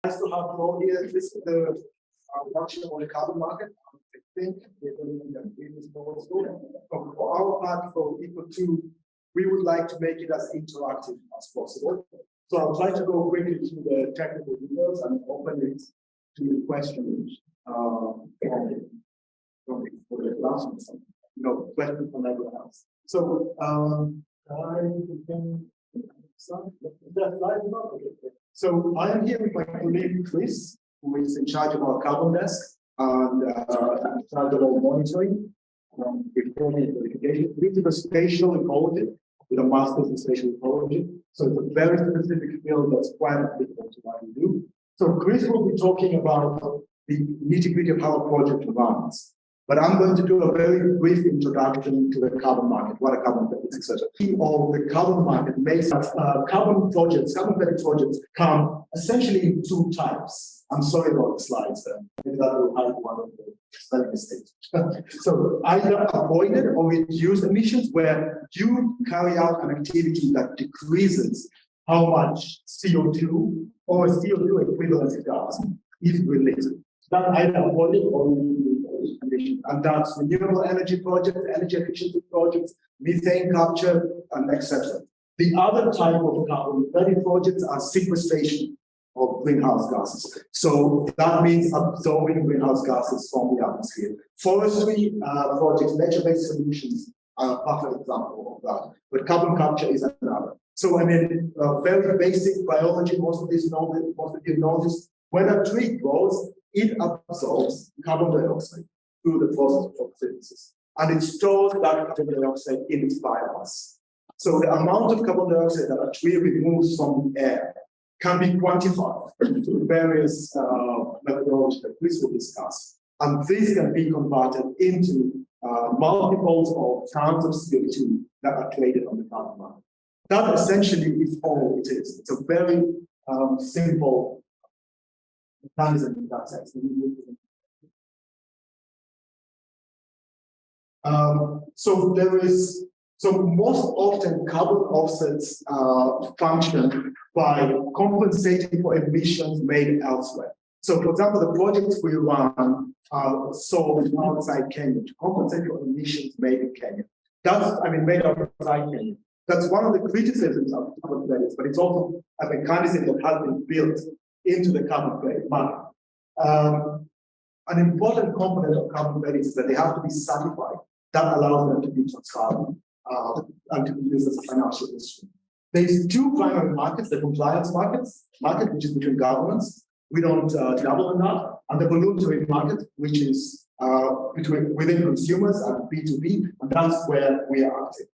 Nice to have you all here. This is the workshop on the carbon market. I think we're going to be in this for our part, for Eco2, we would like to make it as interactive as possible. So I'll try to go quickly through the technical details and open it to questions from the class, questions from everyone else. So So I am here with my colleague Chris, who is in charge of our carbon desk and in charge of our monitoring, reporting and verification. We do the spatial ecology with a master's in spatial ecology. So it's a very specific field that's quite applicable to what we do. So Chris will be talking about the nitty-gritty of how a project runs. But I'm going to do a very brief introduction to the carbon market, what a carbon credit is, etc. Of the carbon market makes carbon credit projects come essentially in two types. I'm sorry about the slides, maybe that will hide one of the spelling mistakes. So either avoided or reduced emissions, where you carry out an activity that decreases how much CO2 or CO2 equivalent gas is released. That either avoided or emissions, and that's renewable energy projects, energy efficiency projects, methane capture, and etc. The other type of carbon credit projects are sequestration of greenhouse gases. So that means absorbing greenhouse gases from the atmosphere. Forestry projects, nature-based solutions are a perfect example of that. But carbon capture is another. So I mean, very basic biology. Most of you know this. When a tree grows, it absorbs carbon dioxide through the process of photosynthesis, and it stores that carbon dioxide in its biomass. So the amount of carbon dioxide that a tree removes from the air can be quantified through various methodologies that Chris will discuss, and this can be converted into multiples of tons of CO2 that are traded on the carbon market. That essentially is all it is. It's a very simple mechanism in that sense. So most often carbon offsets function by compensating for emissions made elsewhere. So for example, the projects we run are sold outside Kenya to compensate for emissions made in Kenya. Made outside Kenya. That's one of the criticisms of carbon credits, but it's also a mechanism that has been built into the carbon credit market. An important component of carbon credits is that they have to be certified. That allows them to be transferable and to be used as a financial instrument. There's two primary markets: the compliance market, which is between governments. We don't dabble in that, and the voluntary market, which is within consumers and B2B, and that's where we are active.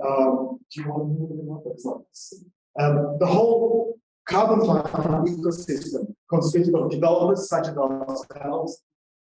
Do you want to move the The whole carbon ecosystem consists of developers such as ourselves,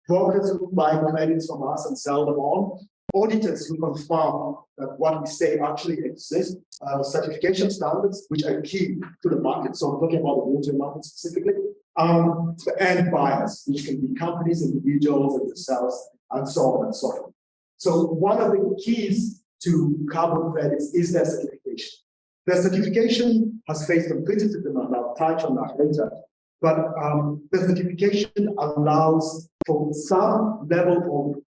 brokers who buy credits from us and sell them on, auditors who confirm that what we say actually exists, certification standards, which are key to the market. So I'm talking about the water market specifically, and buyers, which can be companies, individuals, and themselves, and so on and so forth. So one of the keys to carbon credits is their certification. Their certification has faced some criticism, and I'll touch on that later. But the certification allows for some level of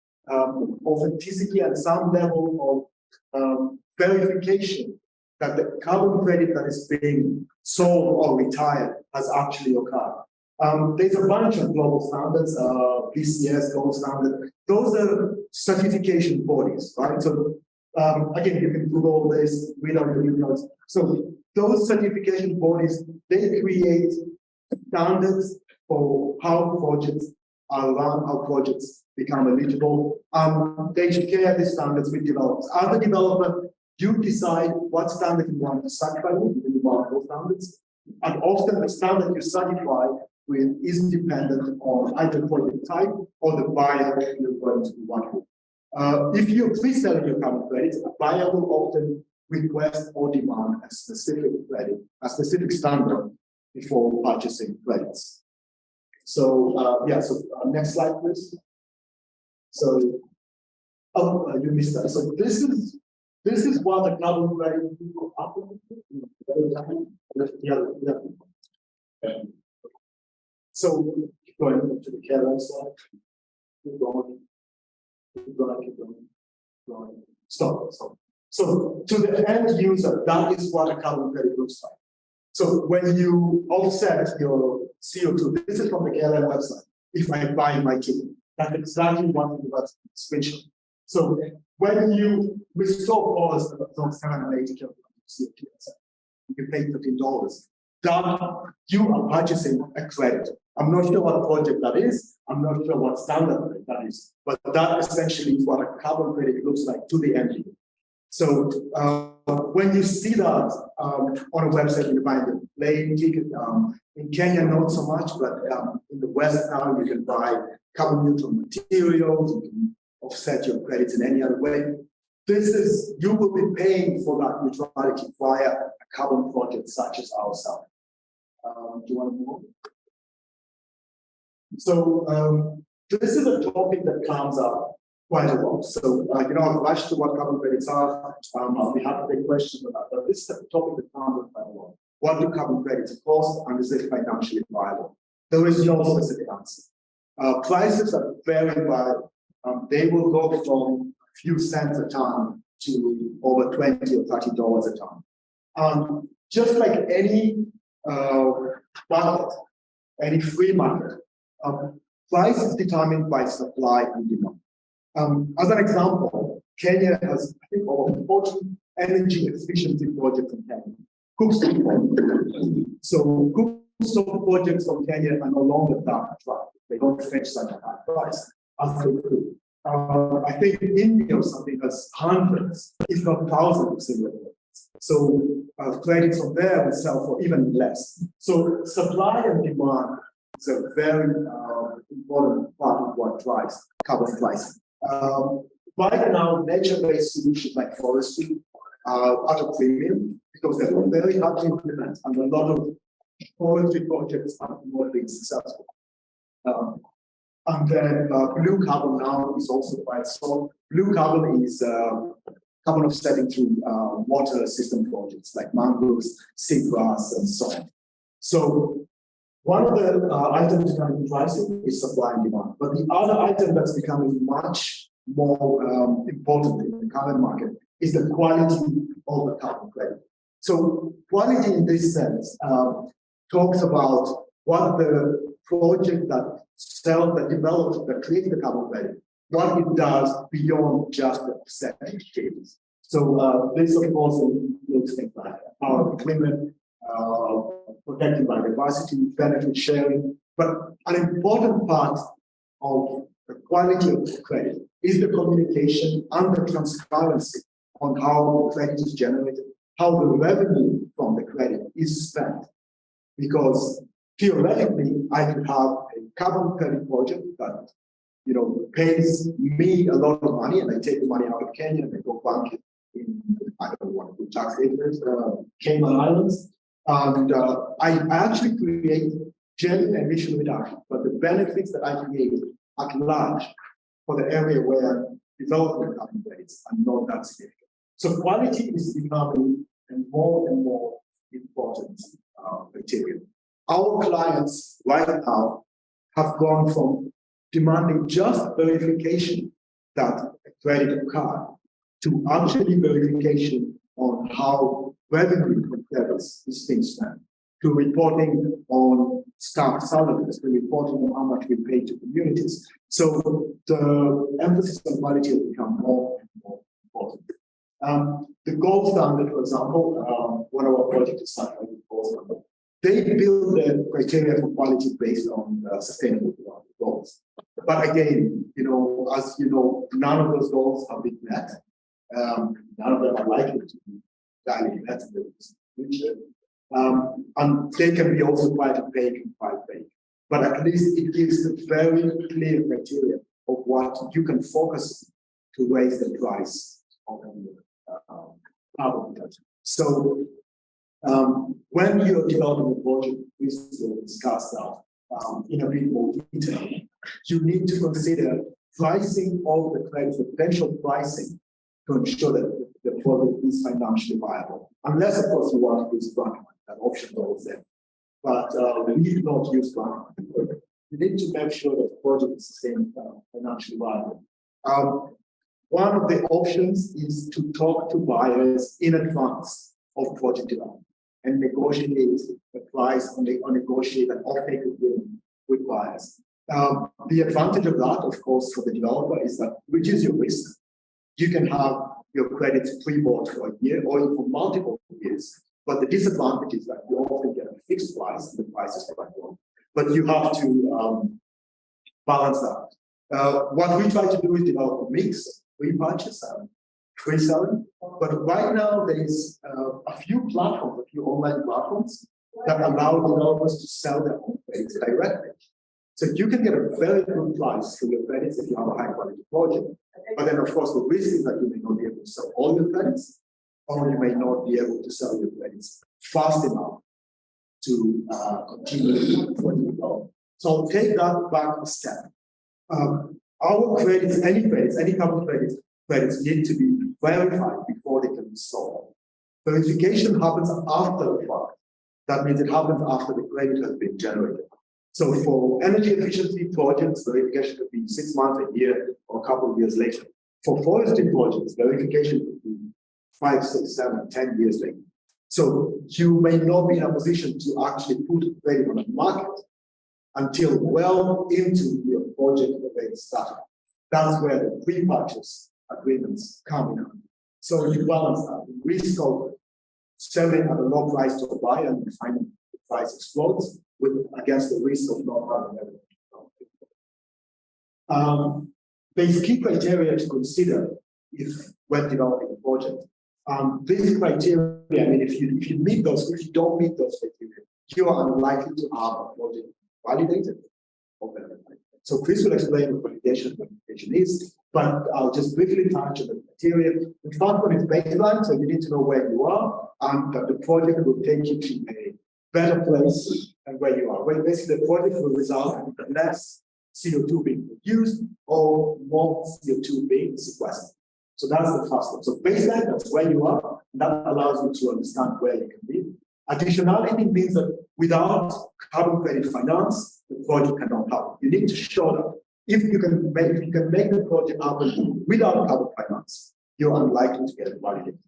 authenticity and some level of verification that the carbon credit that is being sold or retired has actually occurred. There's a bunch of global standards, BCS, gold standard. Those are certification bodies, right? So again, you can Google this, read on the notes. So those certification bodies, they create standards for how projects are run, how projects become eligible. They share these standards with developers. As a developer, you decide what standard you want to certify with, within multiple standards. And often the standard you certify with is dependent on either project type or the buyer you're going to work with. If you're pre-selling your carbon credits, a buyer will often request or demand a specific credit, a specific standard before purchasing credits. So next slide, please. So, you missed that. So this is what the carbon credit people happen. So keep going to the KLM slide. Keep going. Keep going. Keep going. Keep going. Stop. So to the end user, that is what a carbon credit looks like. So when you offset your CO2, this is from the KLM website. If I buy my ticket, that's exactly what the website screenshot. So when you restore cars from 780 kilograms of CO2, you pay $15. That you are purchasing a credit. I'm not sure what project that is. I'm not sure what standard that is, but that essentially is what a carbon credit looks like to the end user. So when you see that on a website, you buy the plane ticket. In Kenya, not so much, but in the West now, you can buy carbon neutral materials. You can offset your credits in any other way. You will be paying for that neutrality via a carbon project such as ourselves. Do you want to move on? So this is a topic that comes up quite a lot. So I've rushed to what carbon credits are. I'll be happy to take questions about that. But this is a topic that comes up quite a lot. What do carbon credits cost, and is it financially viable? There is no specific answer. Prices are very variable. They will go from a few cents a ton to over $20 or $30 a ton. Just like any market, any free market, price is determined by supply and demand. As an example, Kenya has, I think, over 40 energy efficiency projects in Kenya. So cookstove projects from Kenya are no longer that attractive. They don't fetch such a high price as they could. I think India or something has hundreds, if not thousands of similar projects. So credits from there will sell for even less. So supply and demand is a very important part of what drives carbon pricing. Right now, nature-based solutions like forestry are at a premium because they're very hard to implement, and a lot of forestry projects are not being successful. And then blue carbon now is also quite strong. Blue carbon is carbon offsetting through water system projects like mangroves, seagrass, and so on. So one of the items becoming pricing is supply and demand. But the other item that's becoming much more important in the current market is the quality of the carbon credit. So quality in this sense talks about what the project that develops, that creates the carbon credit, what it does beyond just the percentage changes. So this, of course, includes things like power equipment, protecting biodiversity, benefit sharing. But an important part of the quality of the credit is the communication and the transparency on how the credit is generated, how the revenue from the credit is spent. Because theoretically, I could have a carbon credit project that pays me a lot of money, and I take the money out of Kenya and I go bank it in, I don't want to put tax havens, Cayman Islands, and I actually create genuine emission reduction, but the benefits that I create at large for the area where development carbon credits are not that significant. So quality is becoming a more and more important criteria. Our clients right now have gone from demanding just verification that a credit occurred to actually verification on how revenue from credits is being spent, to reporting on staff salaries, to reporting on how much we pay to communities. So the emphasis on quality has become more and more important. The gold standard, for example, one of our projects is Sunlight Gold Standard. They build their criteria for quality based on sustainable development goals. But again, as you know, none of those goals have been met. None of them are likely to be valid met in the future. And they can be also quite opaque and quite vague. But at least it gives a very clear criteria of what you can focus on to raise the price of carbon reduction. So when you're developing a project, we will discuss that in a bit more detail. You need to consider pricing of the credits, the potential pricing, to ensure that the project is financially viable. Unless, of course, you want to use grant money. That option is always there. But we do not use grant money. you need to make sure that the project is financially viable. One of the options is to talk to buyers in advance of project development and negotiate the price or negotiate an offtake agreement with buyers. The advantage of that, of course, for the developer is that reduces your risk. You can have your credits pre-bought for a year or even for multiple years. But the disadvantage is that you often get a fixed price and the price is quite low. But you have to balance that. What we try to do is develop a mix, pre-purchase and pre-selling. But right now, there is a few online platforms that allow developers to sell their own credits directly. So you can get a very good price for your credits if you have a high quality project. But then, of course, the risk is that you may not be able to sell all your credits, or you may not be able to sell your credits fast enough to continue what you go. So I'll take that back a step. Our credits, any carbon credits need to be verified before they can be sold. Verification happens after the fact. That means it happens after the credit has been generated. So for energy efficiency projects, verification could be 6 months, a year, or a couple of years later. For forestry projects, verification could be 5, 6, 7, 10 years later. So you may not be in a position to actually put credit on the market until well into your project already started. That's where the pre-purchase agreements come in. So you balance that. The risk of selling at a low price to a buyer and finding the price explodes against the risk of not having everything. There's key criteria to consider when developing a project. These criteria, I mean, if you meet those, if you don't meet those criteria, you are unlikely to have a project validated or verified. So Chris will explain what validation is, but I'll just briefly touch on the criteria. The first one is baseline, so you need to know where you are, and that the project will take you to a better place than where you are. Where basically the project will result in less CO2 being produced or more CO2 being sequestered. So that's the first one. So baseline, that's where you are, and that allows you to understand where you can be. Additionality means that without carbon credit finance, the project cannot happen. You need to show that if you can make the project happen without carbon finance, you're unlikely to get it validated.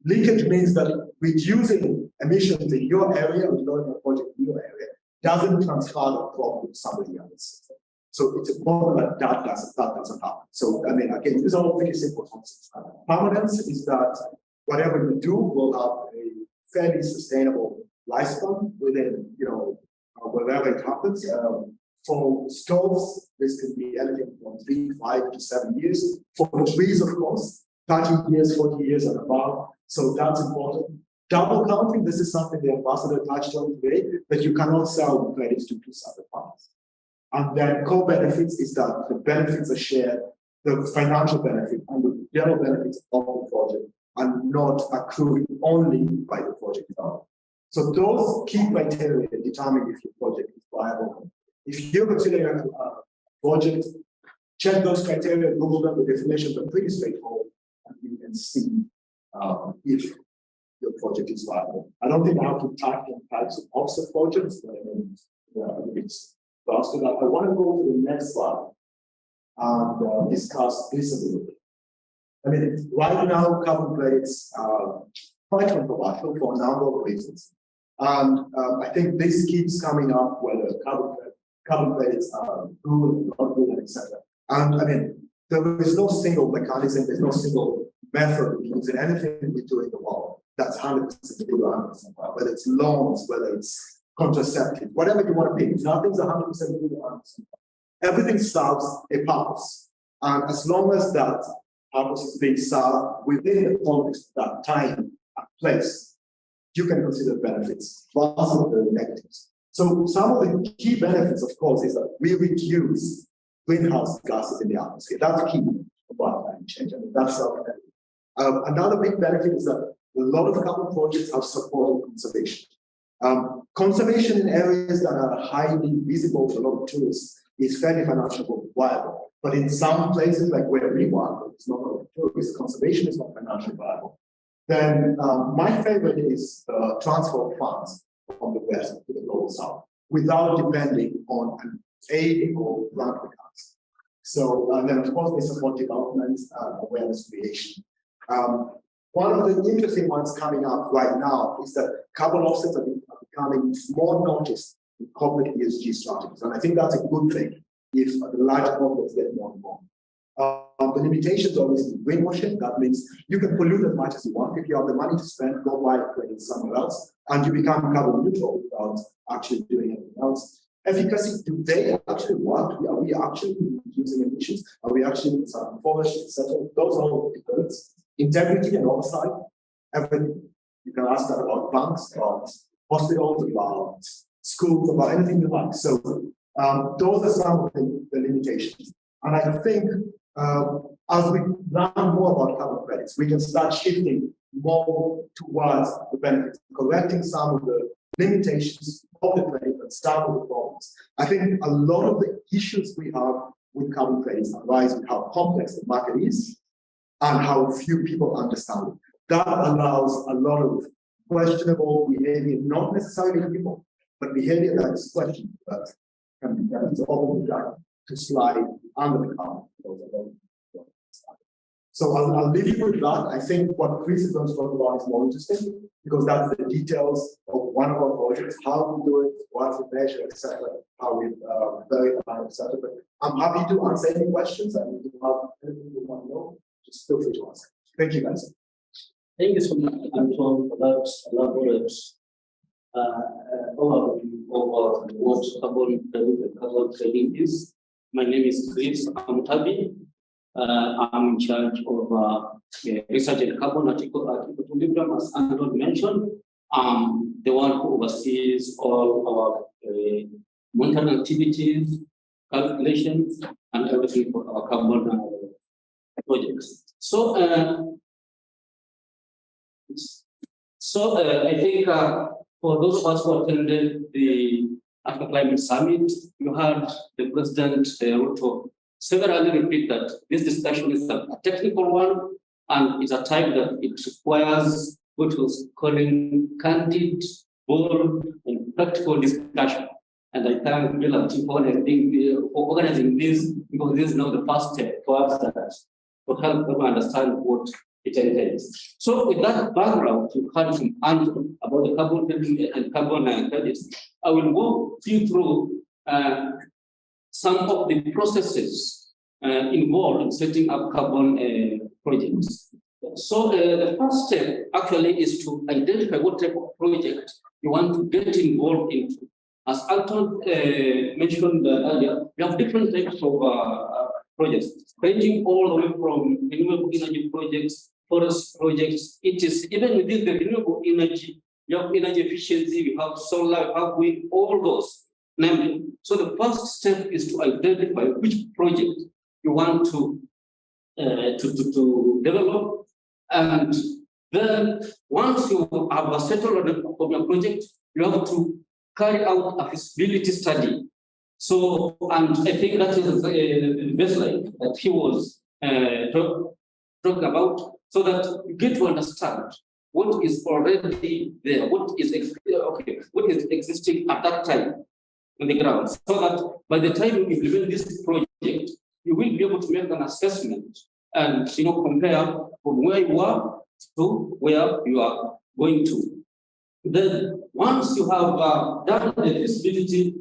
Leakage means that reducing emissions in your area or developing a project in your area doesn't transfer the problem to somebody else. So it's important that doesn't happen. So I mean, again, these are all pretty simple concepts. Permanence is that whatever you do will have a fairly sustainable lifespan within, wherever it happens. For stoves, this could be anything from 3, 5 to 7 years. For the trees, of course, 30 years, 40 years and above. So that's important. Double counting, this is something the ambassador touched on today, that you cannot sell credits to two separate parties. And then core benefits is that the benefits are shared, the financial benefit and the general benefits of the project are not accrued only by the project developer. So those key criteria determine if your project is viable. If you're considering a project, check those criteria, Google them, the definitions are pretty straightforward, and you can see if your project is viable. I don't think I have to type in types of offset projects, but I mean, it's faster. I want to go to the next slide and discuss this a little bit. I mean, right now, carbon credits are quite controversial for a number of reasons. And I think this keeps coming up whether carbon credits are good, not good, etc. And I mean, there is no single mechanism, there's no single method we use in anything we do in the world that's 100% good or 100% bad, whether it's loans, whether it's contraceptive, whatever you want to pick. Nothing's 100% good or 100% bad. Everything serves a purpose. And as long as that purpose is being served within the context of that time and place, you can consider benefits versus the negatives. So some of the key benefits, of course, is that we reduce greenhouse gases in the atmosphere. That's key about climate change. I mean, that's self-evident. Another big benefit is that a lot of carbon projects have supported conservation. Conservation in areas that are highly visible to a lot of tourists is fairly financially viable. But in some places like where we work, it's not a lot of tourists, conservation is not financially viable. Then my favorite is transfer of funds from the West to the global South without depending on an aid or grant accounts. So, and then of course they support development, awareness creation. One of the interesting ones coming up right now is that carbon offsets are becoming more noticed in corporate ESG strategies. And I think that's a good thing if the large corporates get more involved. The limitations obviously greenwashing. That means you can pollute as much as you want. If you have the money to spend, go buy a credit somewhere else, and you become carbon neutral without actually doing anything else. Efficacy, do they actually work? Are we actually reducing emissions? Are we actually forest, etc.? Those are all debates. Integrity and oversight, everything. You can ask that about banks, about hospitals, about schools, about anything you like. So those are some of the limitations. And I think as we learn more about carbon credits, we can start shifting more towards the benefits, correcting some of the limitations of the credit and start with the problems. I think a lot of the issues we have with carbon credits arise with how complex the market is and how few people understand it. That allows a lot of questionable behavior, not necessarily in people, but behavior that is questionable, that can be done to slide under the carpet. So I'll leave you with that. I think what Chris is going to talk about is more interesting because that's the details of one of our projects, how we do it, what we measure, etc., how we verify, etc. But I'm happy to answer any questions, and if you have anything you want to know, just feel free to ask. Thank you, guys. Thank you so much, Anton, for that elaborate overview of what carbon trading is. My name is Chris Amutabi. I'm in charge of research and carbon article equilibrium, as Anton mentioned. The one who oversees all our monitoring activities, calculations, and everything for our carbon projects. So I think for those of us who attended the Africa Climate Summit, you heard the President Ruto severally repeat that this discussion is a technical one and it's a type that it requires what was calling candid, bold, and practical discussion. And I thank Bill and Tim for organizing this because this is now the first step towards that to help them understand what it entails. So with that background, to heard from Andrew about the carbon trading and carbon credits, I will walk you through some of the processes involved in setting up carbon projects. So the first step actually is to identify what type of project you want to get involved into. As Anton mentioned earlier, we have different types of projects, ranging all the way from renewable energy projects, forest projects. It is even within the renewable energy, you have energy efficiency, we have solar, we have wind, all those. Namely, so the first step is to identify which project you want to develop, and then once you have settled on your project, you have to carry out a feasibility study. So, and I think that is the baseline that he was talking about, so that you get to understand what is already there, what is existing at that time on the ground, so that by the time you implement this project, you will be able to make an assessment and compare from where you are to where you are going to. Then once you have done the feasibility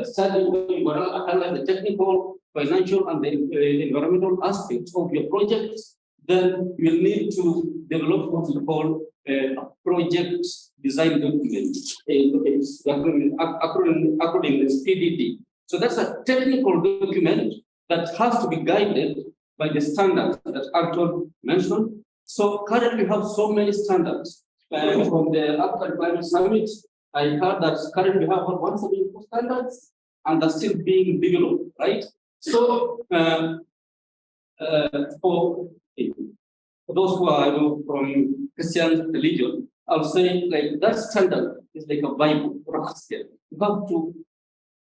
study, where you analyze the technical, financial, and the environmental aspects of your project, then you will need to develop what we call a project design document. It's acronym is PDD. So that's a technical document that has to be guided by the standards that Anton mentioned. So currently we have so many standards. From the Africa Climate Summit, I heard that currently we have 174 standards and they're still being developed, right? So for those who are from Christian religion, I'll say like that standard is like a Bible for a Christian. You have to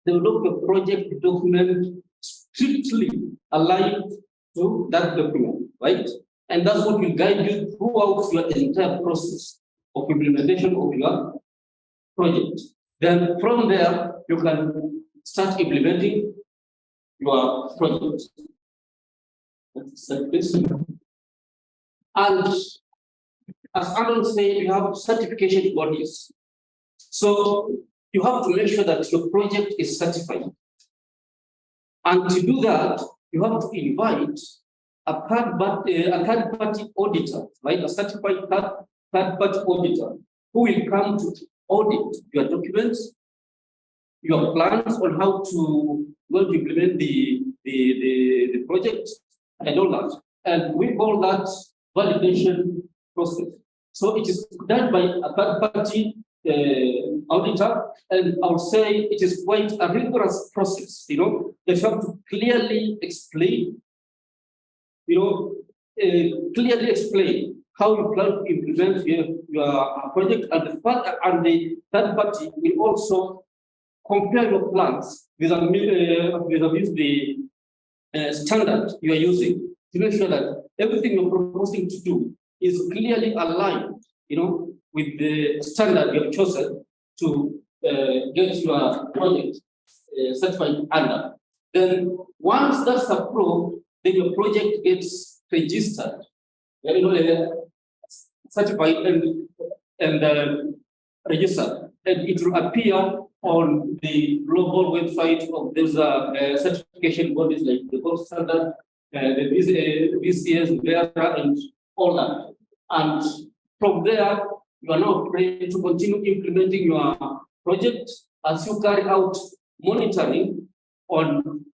develop a project document strictly aligned to that document, right? And that's what will guide you throughout your entire process of implementation of your project. Then from there, you can start implementing your project. And as Aaron said, you have certification bodies. So you have to make sure that your project is certified. And to do that, you have to invite a third-party auditor, right? A certified third-party auditor who will come to audit your documents, your plans on how to implement the project and all that. And we call that validation process. So it is done by a third-party auditor, and I would say it is quite a rigorous process. You know, they have to clearly explain, clearly explain how you plan to implement your project, and the third party will also compare your plans with the standard you are using to make sure that everything you're proposing to do is clearly aligned, with the standard you have chosen to get your project certified under. Then once that's approved, then your project gets registered, certified and registered, and it will appear on the global website of those certification bodies like the gold standard, the BCS, VERA, and all that. And from there, you are now free to continue implementing your project as you carry out monitoring on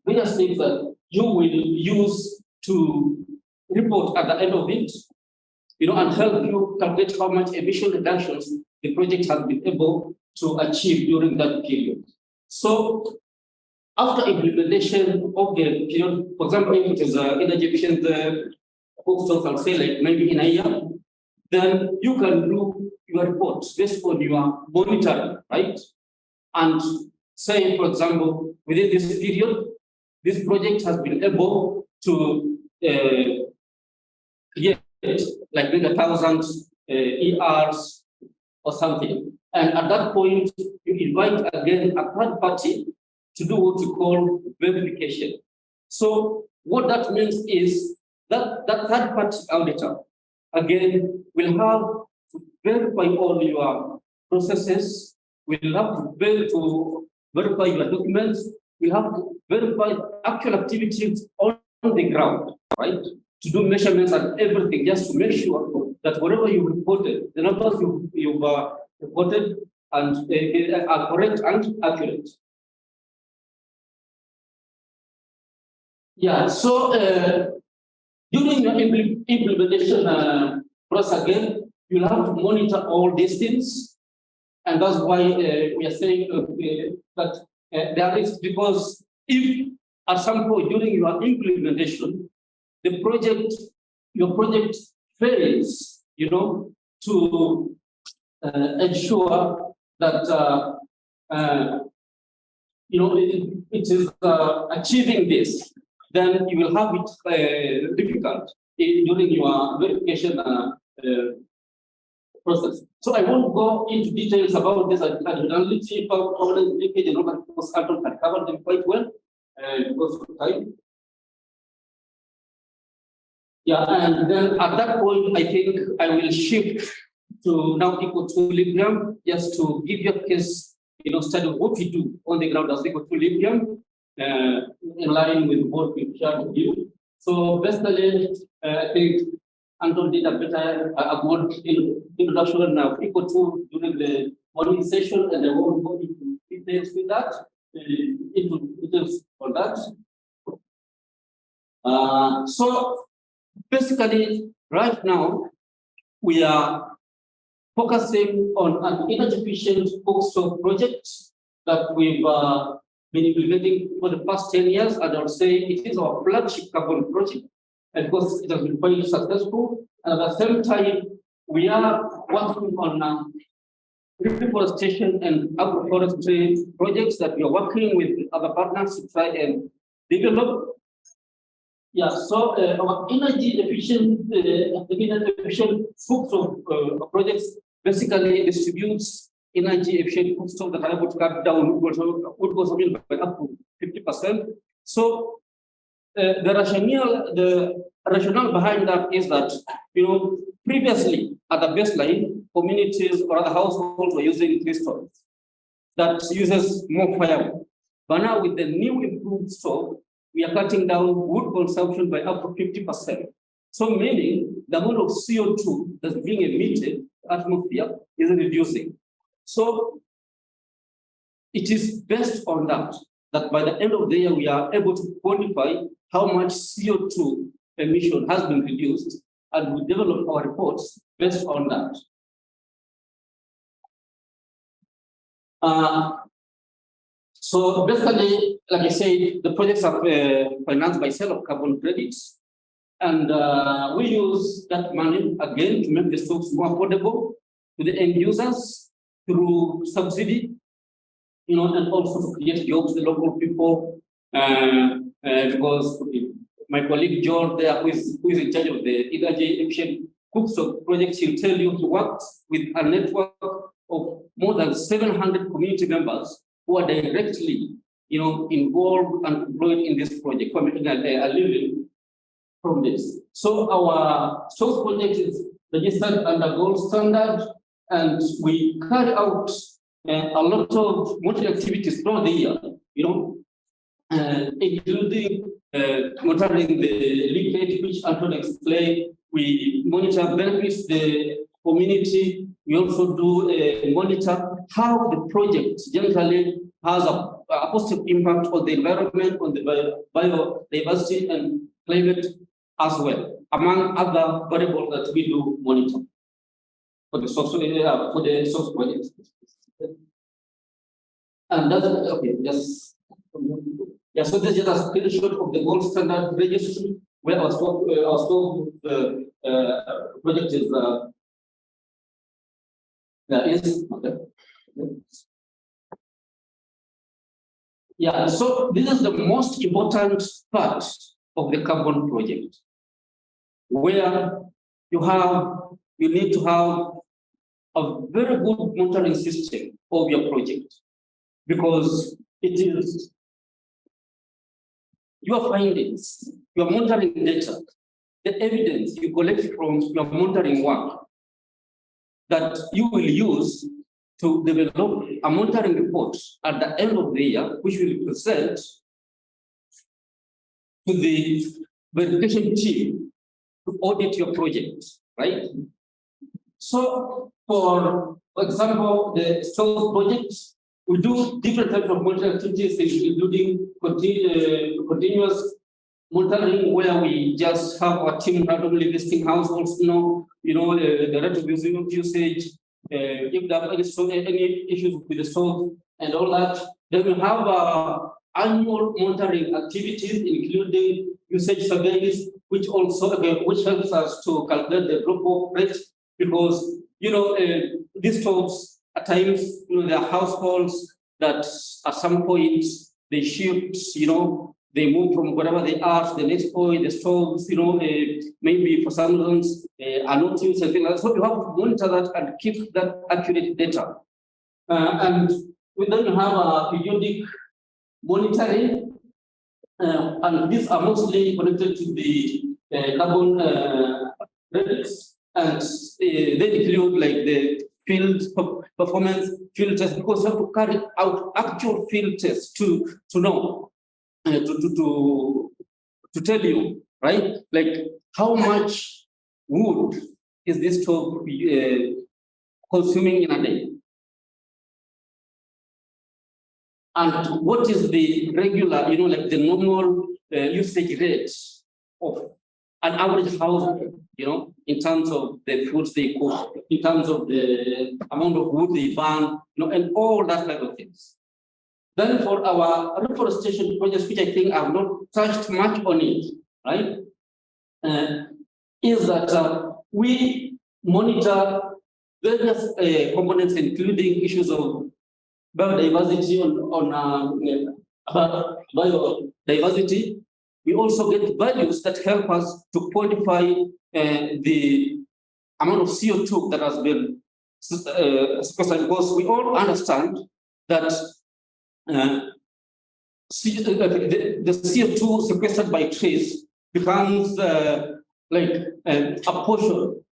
various things that you will use to report at the end of it, and help you calculate how much emission reductions the project has been able to achieve during that period. So after implementation of the period, for example, if it is energy efficient books, I'll say like maybe in a year, then you can do your reports based on your monitoring, right? And say, for example, within this period, this project has been able to create like maybe 1,000 ERs or something. And at that point, you invite again a third party to do what you call verification. So what that means is that third party auditor, again, will have to verify all your processes, will have to verify your documents, will have to verify actual activities on the ground, right? To do measurements and everything, just to make sure that whatever you reported, the numbers you've reported and are correct and accurate. Yeah, so during your implementation process again, you'll have to monitor all these things. And that's why we are saying that there is, because if at some point during your implementation, your project fails, to ensure that it is achieving this, then you will have it difficult during your verification process. So I won't go into details about this additionality, performance leakage, and all that, because Anton can cover them quite well because of time. Yeah, and then at that point, I think I will shift to now equilibrium, just to give you a case, study of what we do on the ground as equilibrium, in line with what we shared with you. So basically, I think Anton did a good introduction of Eco2 during the morning session, and I won't go into details with that, into details for that. So basically, right now, we are focusing on an energy efficient bookstore project that we've been implementing for the past 10 years, and I would say it is our flagship carbon project, and because it has been quite successful. And at the same time, we are working on reforestation and agroforestry projects that we are working with other partners to try and develop. Yeah, so our energy efficient books of projects basically distributes energy efficient food stove that are able to cut down wood consumption by up to 50%. So the rationale behind that is that, previously at the baseline, communities or other households were using three stoves that uses more firewood. But now with the new improved stove, we are cutting down wood consumption by up to 50%. So meaning the amount of CO2 that's being emitted to the atmosphere is reducing. So it is based on that by the end of the year, we are able to quantify how much CO2 emission has been reduced, and we develop our reports based on that. So basically, like I said, the projects are financed by sale of carbon credits. And we use that money again to make the stocks more affordable to the end users through subsidy, and also to create jobs to the local people. Because my colleague John there, who is in charge of the energy efficient cookstove project, he'll tell you he works with a network of more than 700 community members who are directly, involved and employed in this project for making a living from this. So our source project is registered under gold standard, and we carry out a lot of monitoring activities throughout the year, including monitoring the leakage, which Anton explained. We monitor benefits the community. We also do monitor how the project generally has a positive impact on the environment, on the biodiversity and climate as well, among other variables that we do monitor for the source projects. And that's okay. Just so this is a screenshot of the gold standard registry where our stove project is. Okay. Yeah, so this is the most important part of the carbon project, where you need to have a very good monitoring system of your project, because it is your findings, your monitoring data, the evidence you collect from your monitoring work that you will use to develop a monitoring report at the end of the year, which will present to the verification team to audit your project, right? So, for example, the stove project, we do different types of monitoring activities, including continuous monitoring, where we just have our team randomly listing households, the rate of usage, if there are any issues with the stove and all that. Then we have annual monitoring activities, including usage surveys, which helps us to calculate the drop-off rate, because these stoves at times, there are households that at some point they shift, they move from wherever they are to the next point. The stoves, maybe for some reasons are not used and things like that. So you have to monitor that and keep that accurate data. And we then have a periodic monitoring, and these are mostly connected to the carbon credits, and they include like the field performance field tests, because you have to carry out actual field tests to know. To tell you, right, like how much wood is this stove consuming in a day, and what is the regular, like the normal usage rate of an average household, in terms of the foods they cook, in terms of the amount of wood they burn, and all that type of things. Then for our reforestation projects, which I think I've not touched much on it, right, is that we monitor various components, including issues of biodiversity biodiversity. We also get values that help us to quantify the amount of CO2 that has been sequestered, because we all understand that the CO2 sequestered by trees becomes like a portion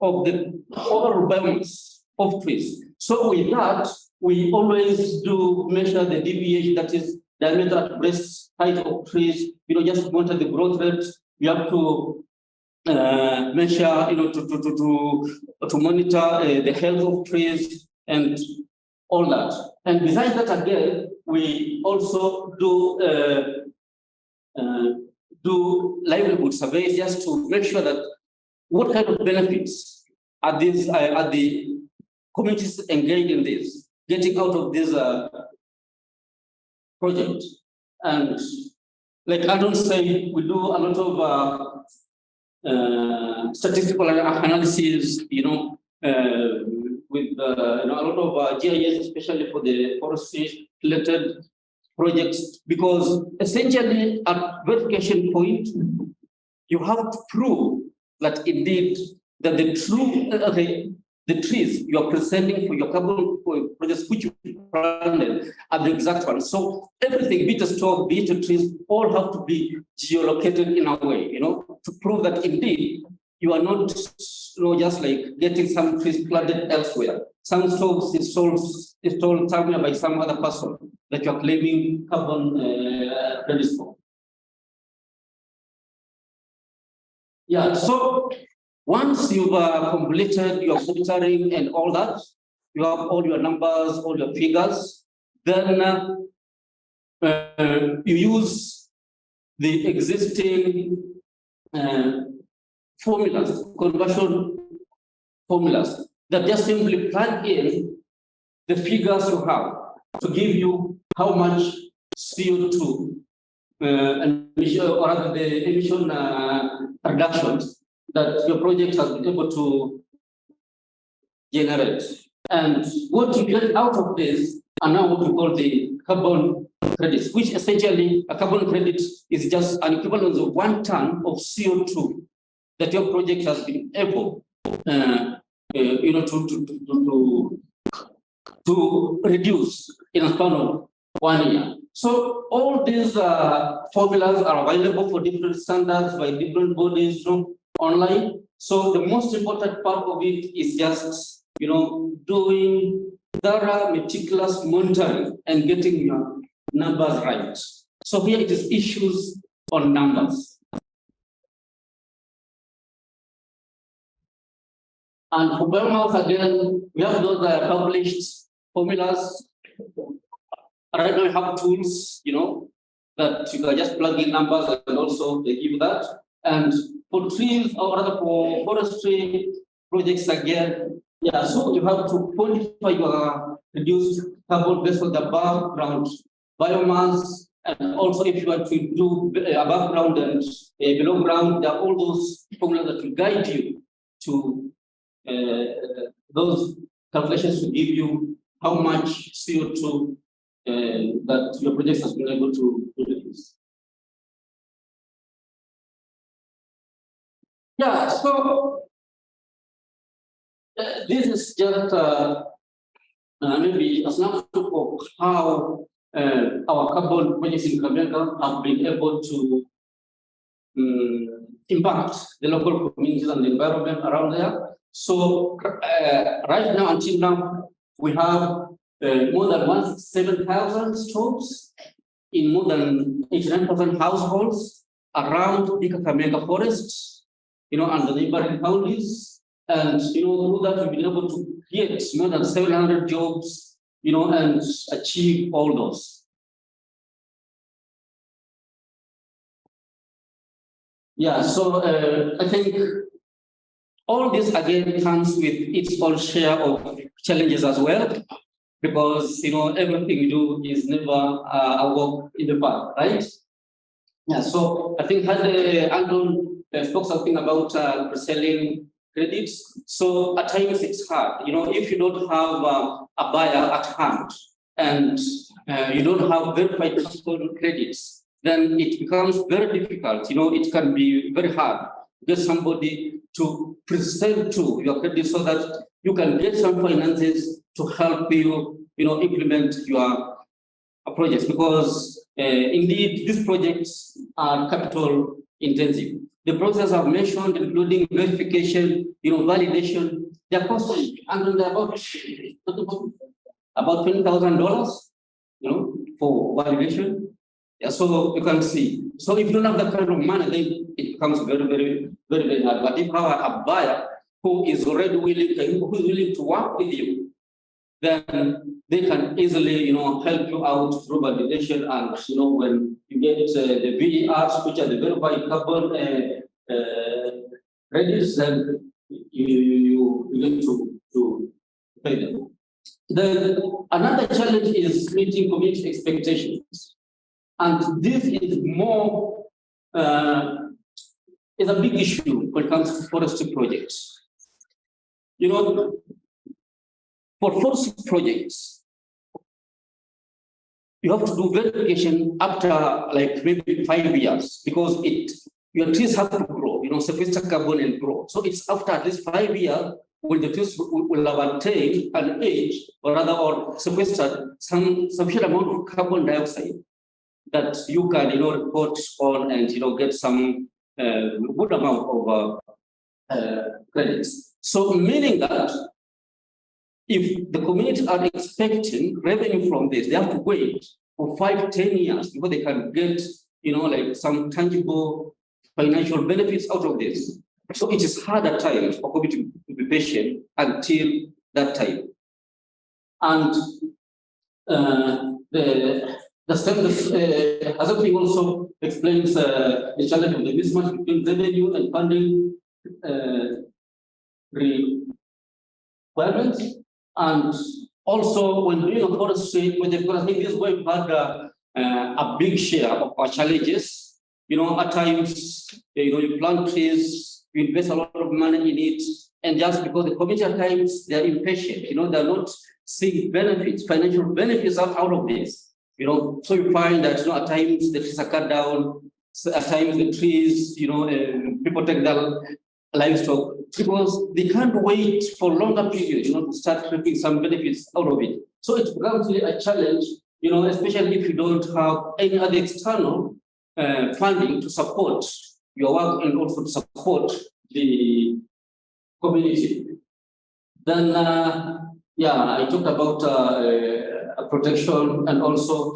of the overall biomass of trees. So with that, we always do measure the deviation, that is diameter at breast height of trees, just to monitor the growth rate. You have to measure, to monitor the health of trees and all that. And besides that, again, we also do livelihood surveys just to make sure that what kind of benefits are the communities engaged in this, getting out of this project. And like Aldon said, we do a lot of statistical analysis, with a lot of GIS, especially for the forestry related projects, because essentially at verification point, you have to prove that indeed that the trees you are presenting for your carbon projects which you planted are the exact ones. So everything, be it a stock, be it a trees, all have to be geolocated in a way, to prove that indeed you are not just like getting some trees planted elsewhere. Some stocks installed somewhere by some other person that you are claiming carbon credits for. Yeah, so once you've completed your monitoring and all that, you have all your numbers, all your figures, then you use the existing formulas, conversion formulas, that just simply plug in the figures you have to give you how much CO2 emission, or rather the emission reductions that your project has been able to generate. And what you get out of this are now what we call the carbon credits, which essentially a carbon credit is just an equivalent of 1 ton of CO2 that your project has been able to reduce in a span of 1 year. So all these formulas are available for different standards by different bodies online. So the most important part of it is just doing thorough, meticulous monitoring and getting your numbers right. So here it is issues on numbers. And for biomass, again, we have those published formulas. Right now, we have tools, that you can just plug in numbers and also they give that. And for trees, or rather for forestry projects, again, so you have to quantify your reduced carbon based on the above-ground biomass. And also, if you are to do above ground and below ground, there are all those formulas that will guide you to those calculations to give you how much CO2 that your project has been able to reduce. Yeah, so this is just maybe a snapshot of how our carbon projects in Kakamega have been able to impact the local communities and the environment around there. So right now, until now, we have more than 7,000 stoves in more than 89,000 households around the Kakamega Forest, and the neighboring counties. And through that, we've been able to create more than 700 jobs, and achieve all those. Yeah, so I think all this again comes with its own share of challenges as well, because everything we do is never a walk in the park, right? Yeah, so I think Aldon spoke something about reselling credits. So at times it's hard, if you don't have a buyer at hand and you don't have verified carbon credits, then it becomes very difficult. It can be very hard to get somebody to present to your credit so that you can get some finances to help you, implement your projects, because indeed these projects are capital intensive. The process I've mentioned, including verification, validation, they're costly, and they're about $20,000, for validation. Yeah, so you can see. So if you don't have that kind of money, then it becomes very, very, very, very hard. But if you have a buyer who is already willing to work with you, then they can easily, help you out through validation. And when you get the VERs, which are the verified carbon credits, then you need to pay them. Then another challenge is meeting community expectations. And this is more, is a big issue when it comes to forestry projects. For forestry projects, you have to do verification after like maybe 5 years, because your trees have to grow, sequester carbon and grow. So it's after at least 5 years when the trees will have attained an age, or sequestered some sufficient amount of carbon dioxide that you can, report on and, get some good amount of credits. So meaning that if the community are expecting revenue from this, they have to wait for 5-10 years before they can get, like some tangible financial benefits out of this. So it is hard at times for community to be patient until that time. And the standard other thing also explains the challenge of the mismatch between revenue and funding requirements. And also, when doing a forestry project, because I think this is where we've had a big share of our challenges. At times, you plant trees, you invest a lot of money in it, and just because the community at times they're impatient, they're not seeing benefits, financial benefits out of this. So you find that at times the trees are cut down, at times the trees, people take their livestock because they can't wait for longer periods, to start reaping some benefits out of it. So it becomes really a challenge, especially if you don't have any other external funding to support your work and also to support the community. Then, I talked about protection and also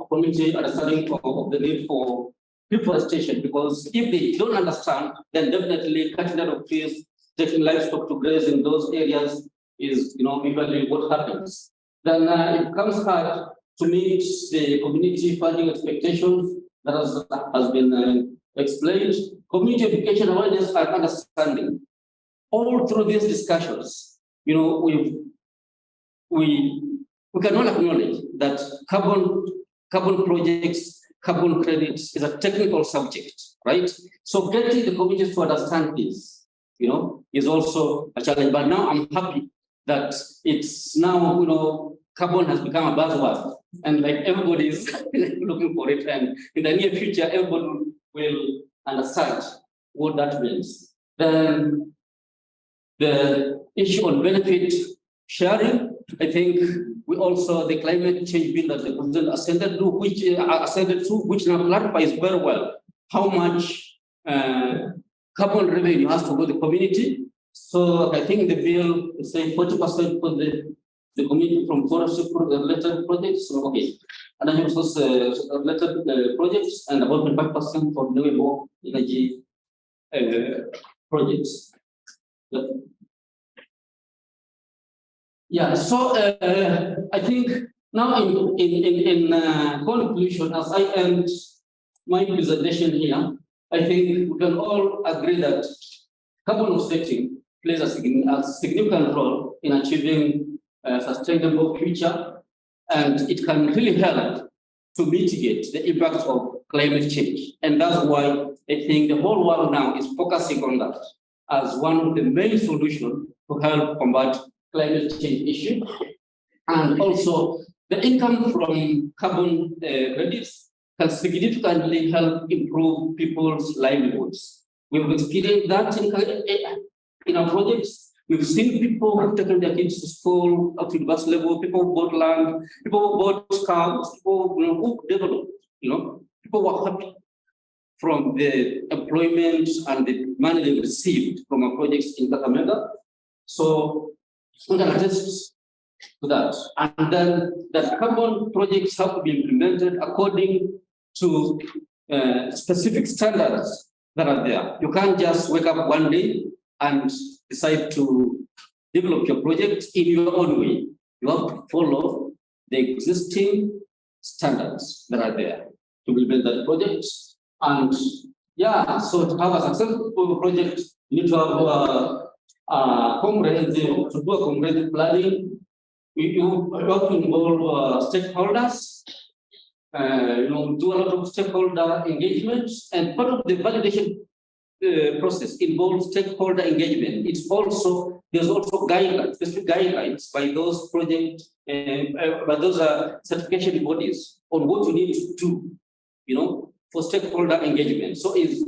community understanding of the need for reforestation, because if they don't understand, then definitely cutting down of trees, taking livestock to graze in those areas is, usually what happens. Then it becomes hard to meet the community funding expectations that has been explained. Community education, awareness, and understanding. All through these discussions, we can all acknowledge that carbon projects, carbon credits is a technical subject, right? So getting the communities to understand this, is also a challenge. But now I'm happy that it's now, carbon has become a buzzword, and like everybody is looking for it, and in the near future, everybody will understand what that means. Then the issue on benefit sharing, I think we also, the climate change bill that the president ascended to, which now clarifies very well how much carbon revenue has to go to the community. So I think the bill is saying 40% for the community from forestry related projects. So, okay. And then also related projects and about 25% for renewable energy projects. Yeah, so I think now in conclusion, as I end my presentation here, I think we can all agree that carbon offsetting plays a significant role in achieving a sustainable future, and it can really help to mitigate the impact of climate change. And that's why I think the whole world now is focusing on that as one of the main solutions to help combat climate change issue. And also the income from carbon credits can significantly help improve people's livelihoods. We've experienced that in our projects. We've seen people who've taken their kids to school up to university level, people who bought land, people who bought cars, people who developed, people were happy from the employment and the money they received from our projects in Kakamega. So we can attest to that. And then the carbon projects have to be implemented according to specific standards that are there. You can't just wake up one day and decide to develop your project in your own way. You have to follow the existing standards that are there to implement that project. And yeah, so to have a successful project, you need to have to do a comprehensive planning. You have to involve stakeholders, do a lot of stakeholder engagement, and part of the validation process involves stakeholder engagement. There's also guidelines, specific guidelines by those by those certification bodies on what you need to do, for stakeholder engagement. So it's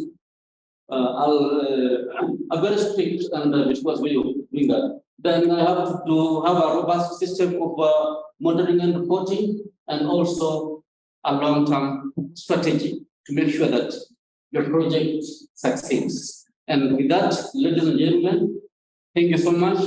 a very strict and responsible way of doing that. Then I have to have a robust system of monitoring and reporting, and also a long-term strategy to make sure that your project succeeds. And with that, ladies and gentlemen, thank you so much.